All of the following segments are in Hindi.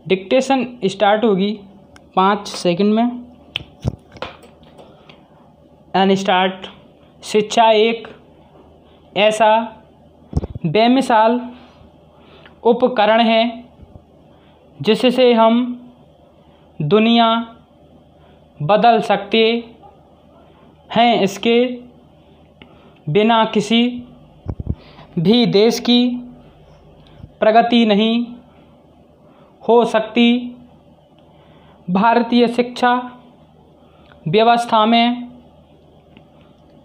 डिक्टेशन स्टार्ट होगी 5 सेकंड में। And start. शिक्षा एक ऐसा बेमिसाल उपकरण है जिससे हम दुनिया बदल सकते हैं। इसके बिना किसी भी देश की प्रगति नहीं हो सकती। भारतीय शिक्षा व्यवस्था में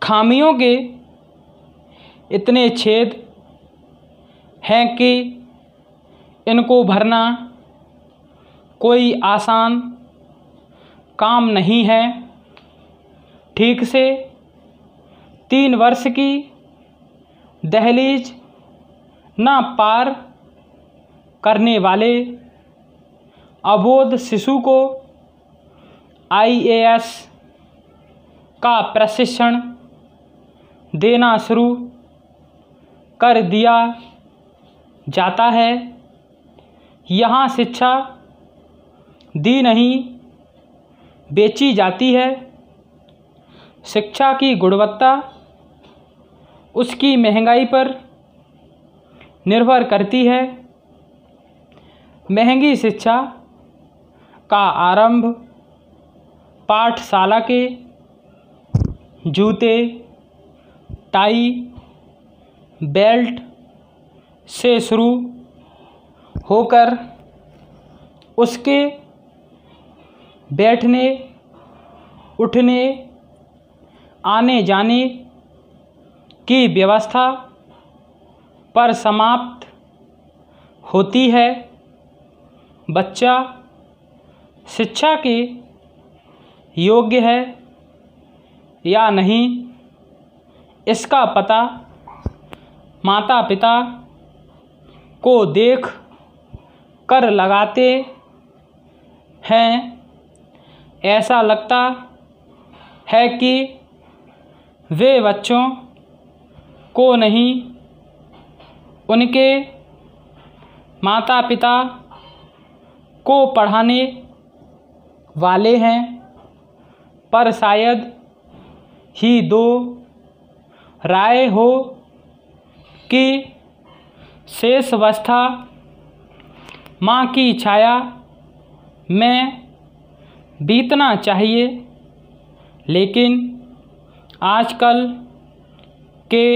खामियों के इतने छेद हैं कि इनको भरना कोई आसान काम नहीं है। ठीक से 3 वर्ष की दहलीज न पार करने वाले अबोध शिशु को IAS का प्रशिक्षण देना शुरू कर दिया जाता है। यहाँ शिक्षा दी नहीं बेची जाती है। शिक्षा की गुणवत्ता उसकी महंगाई पर निर्भर करती है। महंगी शिक्षा का आरंभ पाठशाला के जूते, टाई, बेल्ट से शुरू होकर उसके बैठने, उठने, आने जाने की व्यवस्था पर समाप्त होती है। बच्चा शिक्षा के योग्य है या नहीं, इसका पता माता पिता को देख कर लगाते हैं। ऐसा लगता है कि वे बच्चों को नहीं, उनके माता पिता को पढ़ाने वाले हैं। पर शायद ही दो राय हो कि शेष अवस्था माँ की छाया में बीतना चाहिए। लेकिन आजकल के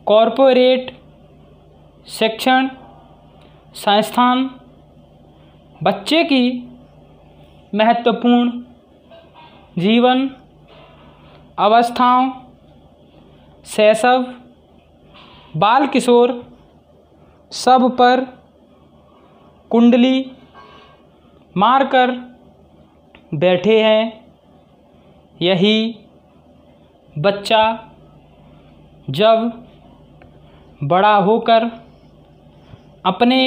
कॉरपोरेट शिक्षण संस्थान बच्चे की महत्वपूर्ण जीवन अवस्थाओं, शैशव, बाल किशोर सब पर कुंडली मारकर बैठे हैं। यही बच्चा जब बड़ा होकर अपने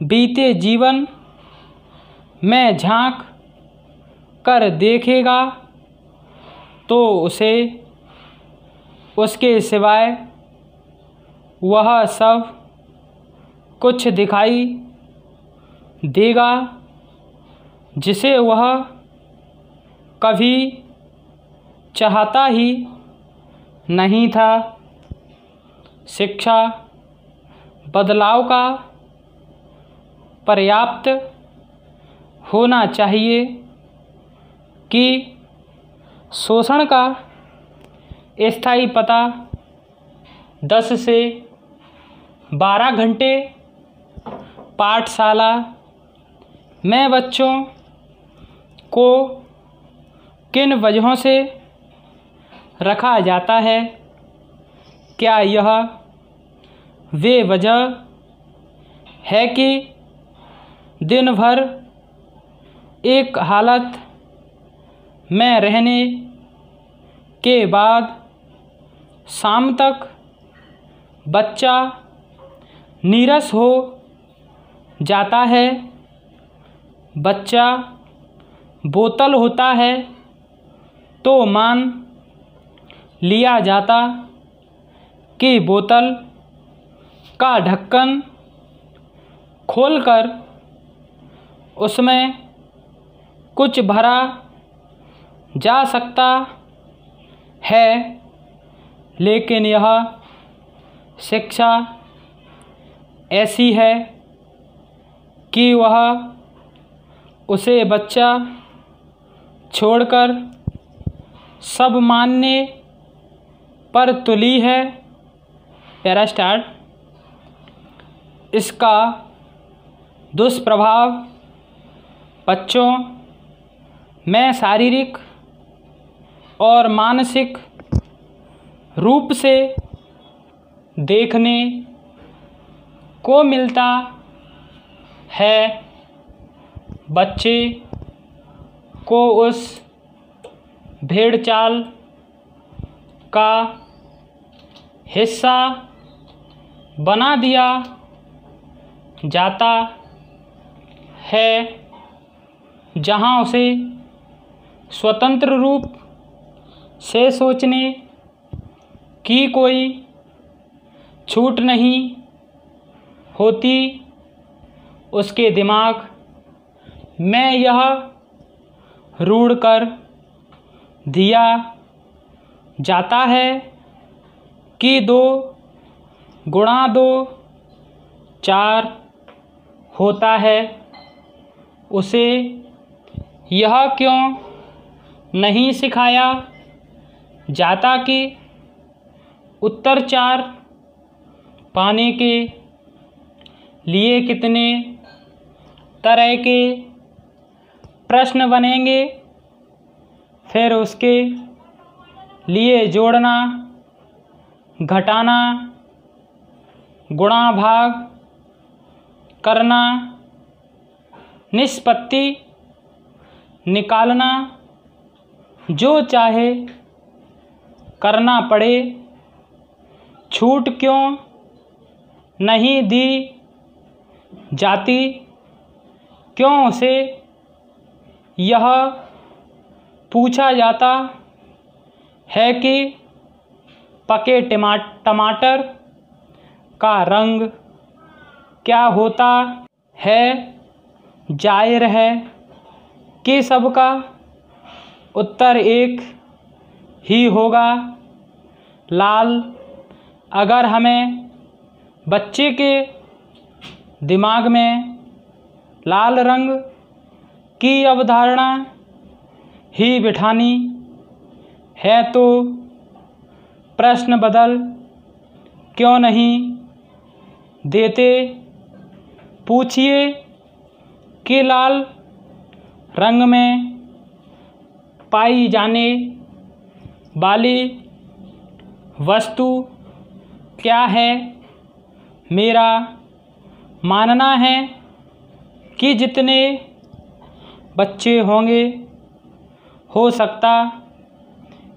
बीते जीवन में झांक कर देखेगा तो उसे उसके सिवाय वह सब कुछ दिखाई देगा जिसे वह कभी चाहता ही नहीं था। शिक्षा बदलाव का पर्याप्त होना चाहिए कि शोषण का स्थायी पता 10 से 12 घंटे पाठशाला में बच्चों को किन वजहों से रखा जाता है। क्या यह वे वजह है कि दिन भर एक हालत में रहने के बाद शाम तक बच्चा नीरस हो जाता है। बच्चा बोतल होता है तो मान लिया जाता कि बोतल का ढक्कन खोलकर उसमें कुछ भरा जा सकता है, लेकिन यह शिक्षा ऐसी है कि वह उसे बच्चा छोड़कर सब मानने पर तुली है। Para start. इसका दुष्प्रभाव बच्चों में शारीरिक और मानसिक रूप से देखने को मिलता है। बच्चे को उस भेड़चाल का हिस्सा बना दिया जाता है, जहां उसे स्वतंत्र रूप से सोचने की कोई छूट नहीं होती। उसके दिमाग में यह रूढ़ कर दिया जाता है कि 2 गुणा 2 4 होता है। उसे यह क्यों नहीं सिखाया जाता कि उत्तर 4 पाने के लिए कितने तरह के प्रश्न बनेंगे, फिर उसके लिए जोड़ना, घटाना, गुणा भाग करना, निष्पत्ति निकालना, जो चाहे करना पड़े। छूट क्यों नहीं दी जाती? क्यों उसे यह पूछा जाता है कि पके टमाटर का रंग क्या होता है? जाहिर है कि सबका उत्तर एक ही होगा, लाल। अगर हमें बच्चे के दिमाग में लाल रंग की अवधारणा ही बिठानी है तो प्रश्न बदल क्यों नहीं देते? पूछिए कि लाल रंग में पाई जाने वाली वस्तु क्या है? मेरा मानना है कि जितने बच्चे होंगे, हो सकता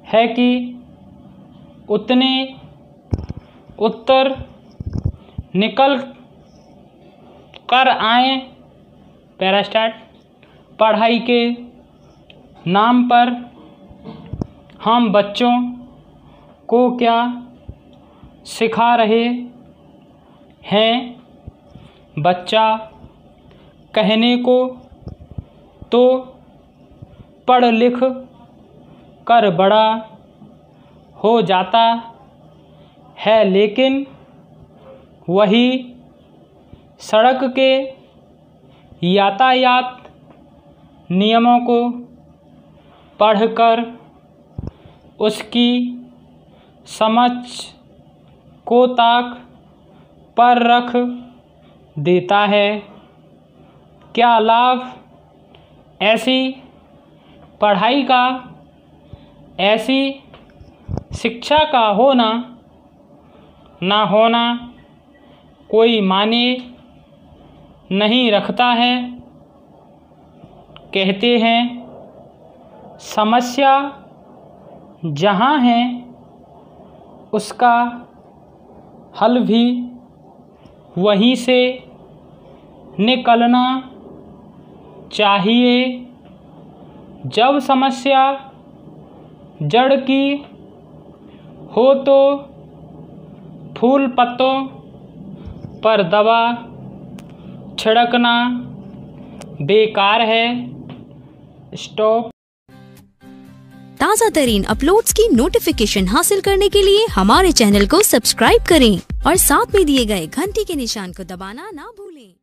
है कि उतने उत्तर निकल कर आएं। Para start. पढ़ाई के नाम पर हम बच्चों को क्या सिखा रहे हैं? बच्चा कहने को तो पढ़ लिख कर बड़ा हो जाता है, लेकिन वही सड़क के यातायात नियमों को पढ़कर उसकी समझ को ताक पर रख देता है। क्या लाभ ऐसी पढ़ाई का, ऐसी शिक्षा का होना ना होना कोई माने नहीं रखता है। कहते हैं समस्या जहाँ है उसका हल भी वहीं से निकलना चाहिए। जब समस्या जड़ की हो तो फूल पत्तों पर दवा छिड़कना बेकार है। स्टॉप। ताज़ा तरीन अपलोड्स की नोटिफिकेशन हासिल करने के लिए हमारे चैनल को सब्सक्राइब करें और साथ में दिए गए घंटी के निशान को दबाना ना भूलें।